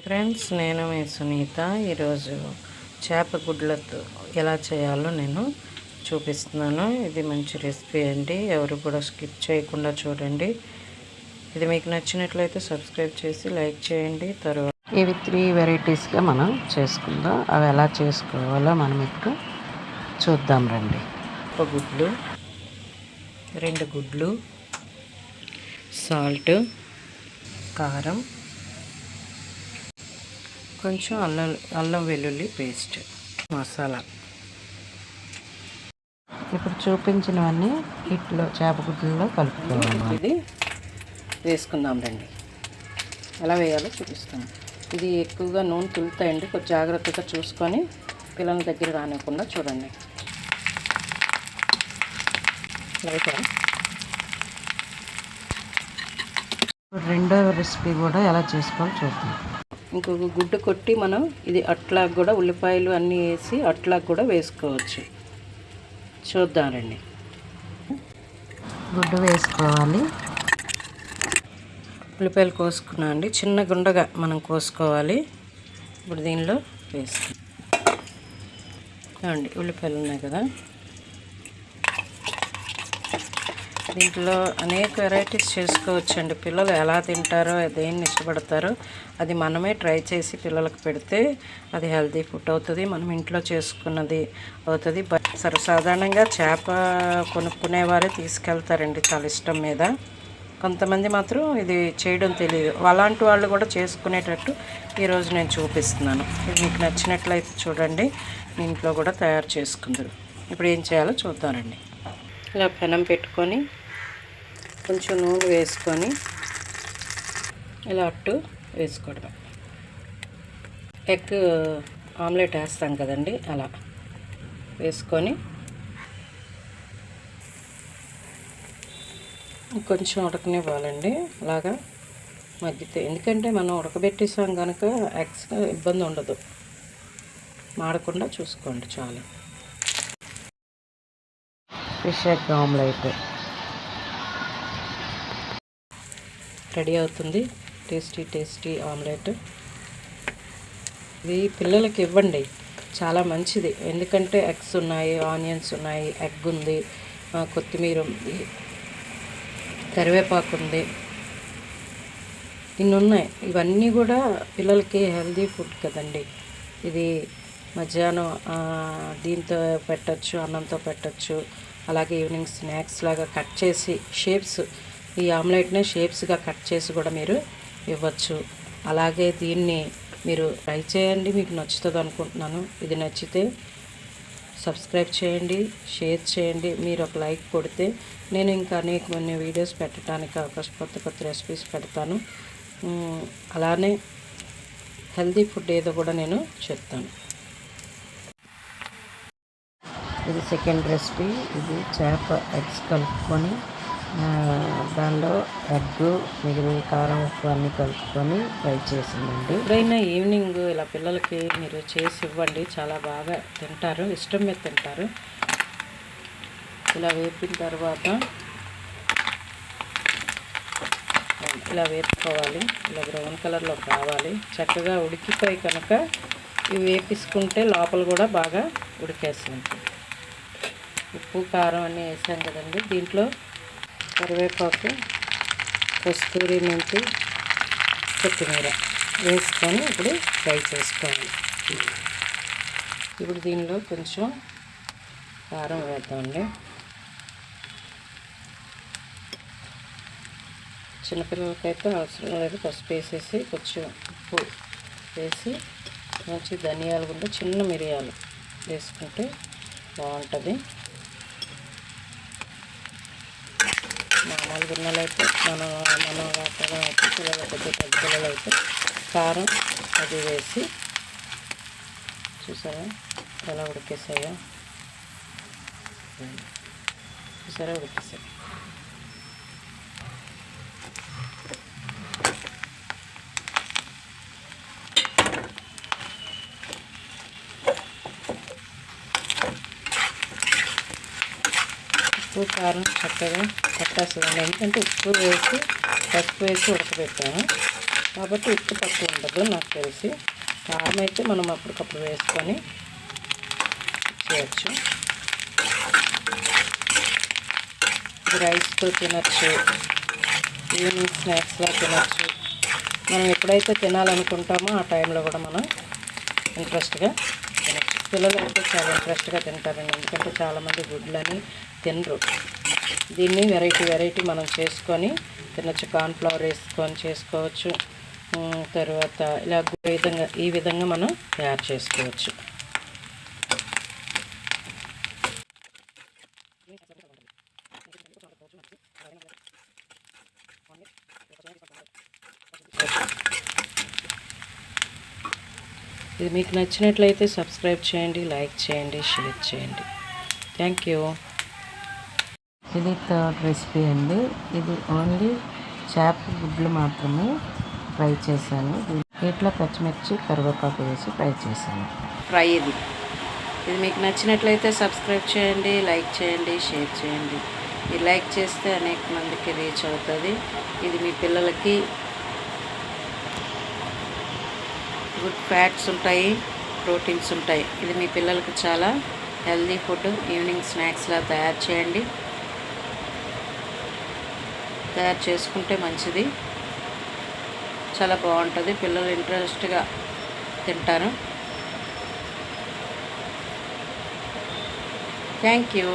Friends, నేను మీ సునీత. ఈరోజు చేప గుడ్లతో ఎలా చేయాలో నేను చూపిస్తున్నాను. ఇది మంచి రెసిపీ అండి, ఎవరు కూడా స్కిప్ చేయకుండా చూడండి. ఇది మీకు నచ్చినట్లయితే సబ్స్క్రైబ్ చేసి లైక్ చేయండి. తర్వాత ఇవి 3 వెరైటీస్గా మనం చేసుకుందాం. అవి ఎలా చేసుకోవాలో మనం ఇప్పుడు చూద్దాం రండి. ఒక గుడ్లు, 2 గుడ్లు, సాల్ట్, కారం, కొంచెం అల్లం వెల్లుల్లి పేస్ట్, మసాలా. ఇప్పుడు చూపించినవన్నీ ఇట్లో చేపగుడ్లలో కలుపుకోవాలి. ఇది వేసుకుందాం రండి. ఎలా వేయాలో చూపిస్తాను. ఇది ఎక్కువగా నూనె తులుతాయండి, కొంచెం జాగ్రత్తగా చూసుకొని పిల్లల దగ్గర రానివ్వకుండా చూడండి. రెండో రెసిపీ కూడా ఎలా చేసుకోవాలో చూద్దాం. ఇంకొక గుడ్డు కొట్టి మనం ఇది అట్లాగా కూడా ఉల్లిపాయలు అన్నీ వేసి అట్లాగా కూడా వేసుకోవచ్చు. చూద్దాం రండి. గుడ్డు వేసుకోవాలి. ఉల్లిపాయలు కోసుకున్నా అండి, చిన్న గుండగా మనం కోసుకోవాలి. ఇప్పుడు దీనిలో వేసుకోండి. ఉల్లిపాయలు ఉన్నాయి కదా, దీంట్లో అనేక వెరైటీస్ చేసుకోవచ్చండి. పిల్లలు ఎలా తింటారో, దేన్ని ఇష్టపడతారో అది మనమే ట్రై చేసి పిల్లలకు పెడితే అది హెల్తీ ఫుడ్ అవుతుంది, మనం ఇంట్లో చేసుకున్నది అవుతుంది. సర్వసాధారణంగా చేప కొనుక్కునేవారే తీసుకెళ్తారండి చాలా ఇష్టం మీద. కొంతమంది మాత్రం ఇది చేయడం తెలియదు. అలాంటి వాళ్ళు కూడా చేసుకునేటట్టు ఈరోజు నేను చూపిస్తున్నాను. ఇది మీకు నచ్చినట్లయితే చూడండి, మీ ఇంట్లో కూడా తయారు చేసుకుందరు. ఇప్పుడు ఏం చేయాలో చూద్దామండి. ఇలా పెనం పెట్టుకొని కొంచెం నూనె వేసుకొని ఇలా అట్టు వేసుకోవడం. ఎగ్ ఆమ్లెట్ వేస్తాం కదండి, అలా వేసుకొని కొంచెం ఉడకనివ్వాలండి. అలాగా మగ్గితే, ఎందుకంటే మనం ఉడకబెట్టేసాం కనుక ఎగ్స్ ఇబ్బంది ఉండదు, మాడకుండా చూసుకోండి. చాలా ఫిష్ ఎగ్ ఆమ్లెట్ రెడీ అవుతుంది. Tasty omelette. ఇది పిల్లలకి ఇవ్వండి, చాలా మంచిది. ఎందుకంటే ఎగ్స్ ఉన్నాయి, ఆనియన్స్ ఉన్నాయి, ఎగ్ ఉంది, కొత్తిమీర ఉంది, కరివేపాకు ఉంది, ఇన్ని ఉన్నాయి. ఇవన్నీ కూడా పిల్లలకి హెల్తీ ఫుడ్ కదండి. ఇది మధ్యాహ్నం దీంతో పెట్టచ్చు, అన్నంతో పెట్టచ్చు. అలాగే ఈవినింగ్ స్నాక్స్ లాగా కట్ చేసి షేప్స్, ఈ ఆమ్లెట్నే షేప్స్గా కట్ చేసి కూడా మీరు ఇవ్వచ్చు. అలాగే దీన్ని మీరు ట్రై చేయండి, మీకు నచ్చుతుంది అనుకుంటున్నాను. ఇది నచ్చితే సబ్స్క్రైబ్ చేయండి, షేర్ చేయండి. మీరు ఒక లైక్ కొడితే నేను ఇంకా అనేకమైన వీడియోస్ పెట్టడానికి అవకాశం, కొత్త రెసిపీస్ పెడతాను. అలానే హెల్తీ ఫుడ్ ఏదో కూడా నేను చెప్తాను. ఇది సెకండ్ రెసిపీ. ఇది చేప ఎగ్స్ కలుపుకొని దానిలో ఎగ్గు, మిగిలిన కారం, ఉప్పు అన్నీ కలుపుకొని ఫ్రై చేసిందండి. ఎప్పుడైనా ఈవినింగ్ ఇలా పిల్లలకి మీరు చేసి ఇవ్వండి, చాలా బాగా తింటారు, ఇష్టం మీద తింటారు. ఇలా వేపిన తర్వాత ఇలా వేపుకోవాలి. ఇలా బ్రౌన్ కలర్లో కావాలి, చక్కగా ఉడికిపోయి కనుక ఇవి వేపించుకుంటే లోపల కూడా బాగా ఉడికేస్తుంది. ఉప్పు కారం అన్నీ వేసాం కదండి. దీంట్లో కరివేపాకు, కస్తూరి మెంతి, కొత్తిమీర వేసుకొని ఇప్పుడు ఫ్రై చేసుకోవాలి. ఇప్పుడు దీనిలో కొంచెం కారం వేద్దామండి. చిన్నపిల్లలకైతే అవసరం లేదు, పసుపు వేసేసి కొంచెం ఉప్పు వేసి మంచి ధనియాలు గుండా, చిన్న మిరియాలు వేసుకుంటే బాగుంటుంది. మామూలు గిన్నెలు అయితే మన వాటగా అయితే పిల్లలకి, పెద్ద పిల్లలు అయితే కారం అది వేసి, చూసారా ఎలా ఉడికేసాయో, చూసారా ఉడికేసాయి. ఉప్పు కారం చక్కగా పట్టేస్తుందండి. ఎందుకంటే ఉప్పు వేసి, పసుపు వేసి ఉడకబెట్టాము. కాబట్టి ఉప్పు తక్కువ ఉండదు నాకు తెలిసి. కారం అయితే మనం అప్పటికప్పుడు వేసుకొని చేయొచ్చు. ఇది రైస్తో తినచ్చు, ఈవినింగ్ స్నాక్స్లా తినచ్చు. మనం ఎప్పుడైతే తినాలనుకుంటామో ఆ టైంలో కూడా మనం ఇంట్రెస్ట్గా తినచ్చు. పిల్లలు అయితే చాలా ఇంట్రెస్ట్గా తింటారండి, ఎందుకంటే చాలామంది గుడ్లని తినరు. దీన్ని వెరైటీ మనం చేసుకొని తినచ్చు. కార్న్ఫ్లవర్ వేసుకొని చేసుకోవచ్చు. తర్వాత ఇలా ఈ విధంగా మనం తయారు చేసుకోవచ్చు. ఇది మీకు నచ్చినట్లయితే సబ్స్క్రైబ్ చేయండి, లైక్ చేయండి, షేర్ చేయండి. Thank you. ఇది థర్డ్ రెసిపీ అండి. ఇది ఓన్లీ చేప గుడ్లు మాత్రమే ఫ్రై చేశాను. వీటిలో పచ్చిమిర్చి, కరివేపాకు వేసి ఫ్రై చేశాను. ఇది మీకు నచ్చినట్లయితే సబ్స్క్రైబ్ చేయండి, లైక్ చేయండి, షేర్ చేయండి. మీరు లైక్ చేస్తే అనేక మందికి రీచ్ అవుతుంది. ఇది మీ పిల్లలకి గుడ్ ఫ్యాట్స్ ఉంటాయి, ప్రోటీన్స్ ఉంటాయి. ఇది మీ పిల్లలకి చాలా హెల్దీ ఫుడ్. ఈవినింగ్ స్నాక్స్లా తయారు చేయండి. తయారు చేసుకుంటే మంచిది, చాలా బాగుంటుంది. పిల్లలు ఇంట్రెస్ట్గా తింటారు. Thank you.